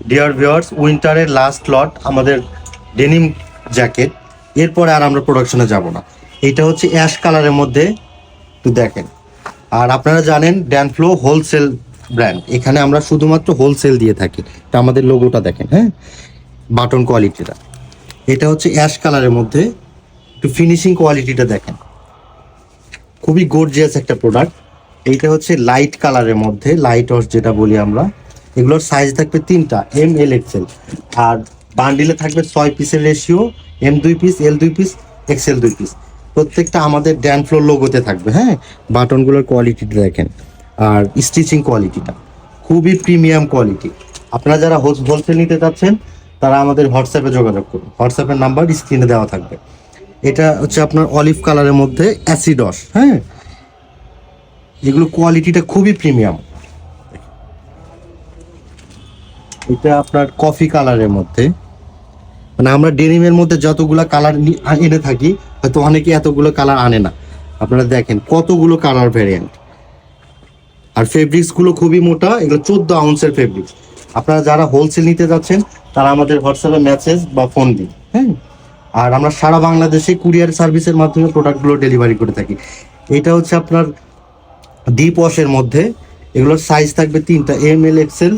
Dear viewers, উইন্টারের last লট আমাদের denim jacket. এরপরে আর আমরা প্রোডাকশনে যাব না। এটা হচ্ছে অ্যাশ কালারের মধ্যে, একটু দেখেন। আর আপনারা জানেন ড্যানফ্লো হোলসেল ব্র্যান্ড, এখানে আমরা শুধুমাত্র হোলসেল দিয়ে থাকি। এটা আমাদের লোগোটা দেখেন, হ্যাঁ, বাটন কোয়ালিটিটা। এটা হচ্ছে অ্যাশ কালারের মধ্যে, একটু ফিনিশিং কোয়ালিটিটা দেখেন, খুবই গর্জিয়াস একটা প্রোডাক্ট। এইটা হচ্ছে লাইট কালারের মধ্যে, লাইট ওয়াশ যেটা বলি আমরা। এগুলোর সাইজ থাকবে 3টা, এম, এল, এক্সেল। আর বান্ডিলে থাকবে 6 পিসের রেশিও, এম 2 পিস, এল 2 পিস, এক্সেল 2 পিস। প্রত্যেকটা আমাদের ড্যানফ্লোর লোগোতে থাকবে, হ্যাঁ। বাটনগুলোর কোয়ালিটিটা দেখেন, আর স্টিচিং কোয়ালিটিটা খুবই প্রিমিয়াম কোয়ালিটি। আপনারা যারা হোলসেল নিতে চাচ্ছেন তারা আমাদের হোয়াটসঅ্যাপে যোগাযোগ করুন। হোয়াটসঅ্যাপের নাম্বার স্ক্রিনে দেওয়া থাকবে। এটা হচ্ছে আপনার অলিভ কালারের মধ্যে অ্যাসিডস, হ্যাঁ। এগুলো কোয়ালিটিটা খুবই প্রিমিয়াম। এটা আপনার কফি কালারের মধ্যে, মানে আমরা ডেনিমের মধ্যে যতগুলো কালার এনে থাকি হয়তো অনেকে এতগুলো কালার আনে না। আপনারা দেখেন কতগুলো কালার ভ্যারিয়েন্ট। আর ফেব্রিক্স গুলো খুবই মোটা, এগুলো 14 আউন্সের ফেব্রিক্স। আপনারা যারা হোলসেল নিতে যাচ্ছেন তারা আমাদের হোয়াটসঅ্যাপে মেসেজ বা ফোন দিন, হ্যাঁ। আর আমরা সারা বাংলাদেশে কুরিয়ার সার্ভিসের মাধ্যমে প্রোডাক্টগুলো ডেলিভারি করে থাকি। এটা হচ্ছে আপনার ডিপ ওয়াশের মধ্যে, এগুলোর সাইজ থাকবে 3টা, এম, এল, এক্সেল।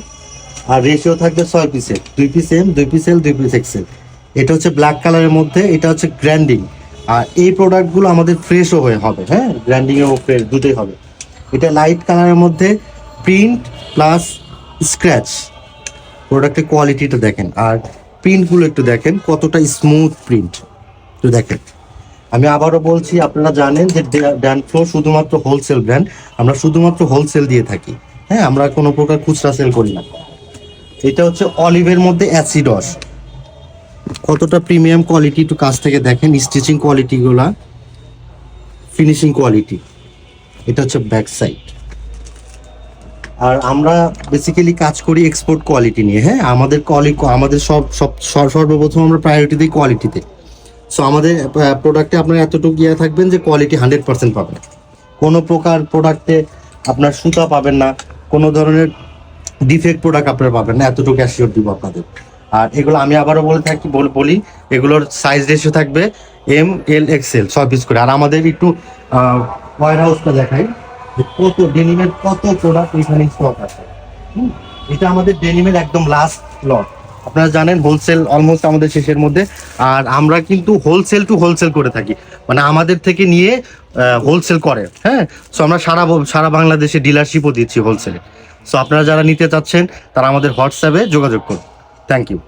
আর রেশিও থাকবে 6 পিসের, 2 পিস এম, 2 পিস এল, 2 পিস এক্সেল। এটা হচ্ছে ব্ল্যাক কালারের মধ্যে, এটা হচ্ছে গ্র্যান্ডিং। আর এই প্রোডাক্টগুলো আমাদের ফ্রেশও হয়ে হবে, হ্যাঁ, গ্র্যান্ডিং ও ফ্রেশ দুটোই হবে। এটা লাইট কালারের মধ্যে, প্রিন্ট প্লাস স্ক্র্যাচ। প্রোডাক্টের কোয়ালিটিটা দেখেন, আর প্রিন্টগুলো একটু দেখেন কতটা স্মুথ প্রিন্ট, একটু দেখেন। আমি আবারও বলছি, আপনারা জানেন যে ড্যানফ্লো শুধুমাত্র হোলসেল ব্র্যান্ড, আমরা শুধুমাত্র হোলসেল দিয়ে থাকি, হ্যাঁ, আমরা কোনো প্রকার খুচরা সেল করি না। এটা হচ্ছে অলিভের মধ্যে অ্যাসিডস, কতটা প্রিমিয়াম কোয়ালিটি একটু কাছ থেকে দেখেন। স্টিচিং কোয়ালিটিগুলা, ফিনিশিং কোয়ালিটি। এটা হচ্ছে ব্যাক সাইড। আর আমরা বেসিক্যালি কাজ করি এক্সপোর্ট কোয়ালিটি নিয়ে, হ্যাঁ। আমাদের সর্বপ্রথম আমরা প্রায়োরিটি দিই কোয়ালিটিতে। সো আমাদের প্রোডাক্টে আপনার এতটুকু ইয়ে থাকবেন যে কোয়ালিটি 100% পাবেন। কোনো প্রকার প্রোডাক্টে আপনার সুতা পাবেন না, কোনো ধরনের ডিফেক্ট প্রোডাক্ট আপনারা পাবেন না, এতটুকু অ্যাসিওর দিব আপনাদের। আর এগুলো আমি আবারও বলি, এগুলোর সাইজ রেশিও থাকবে এম, এল, এক্সেল 6 পিস করে। আর আমাদের একটু ওয়্যার হাউসটা দেখাই যে কত ডেনিমের কত প্রোডাক্ট এখানে স্টক আছে। এটা আমাদের ডেনিমের একদম লাস্ট লট। আপনারা জানেন হোলসেল অলমোস্ট আমাদের শেষের মধ্যে। আর আমরা কিন্তু হোলসেল টু হোলসেল করে থাকি, মানে আমাদের থেকে নিয়ে হোলসেল করে, হ্যাঁ। সো আমরা সারা বাংলাদেশে ডিলারশিপও দিচ্ছি হোলসেলে। সো আপনারা যারা নিতে চাচ্ছেন তারা আমাদের হোয়াটসঅ্যাপে যোগাযোগ করুন। Thank you.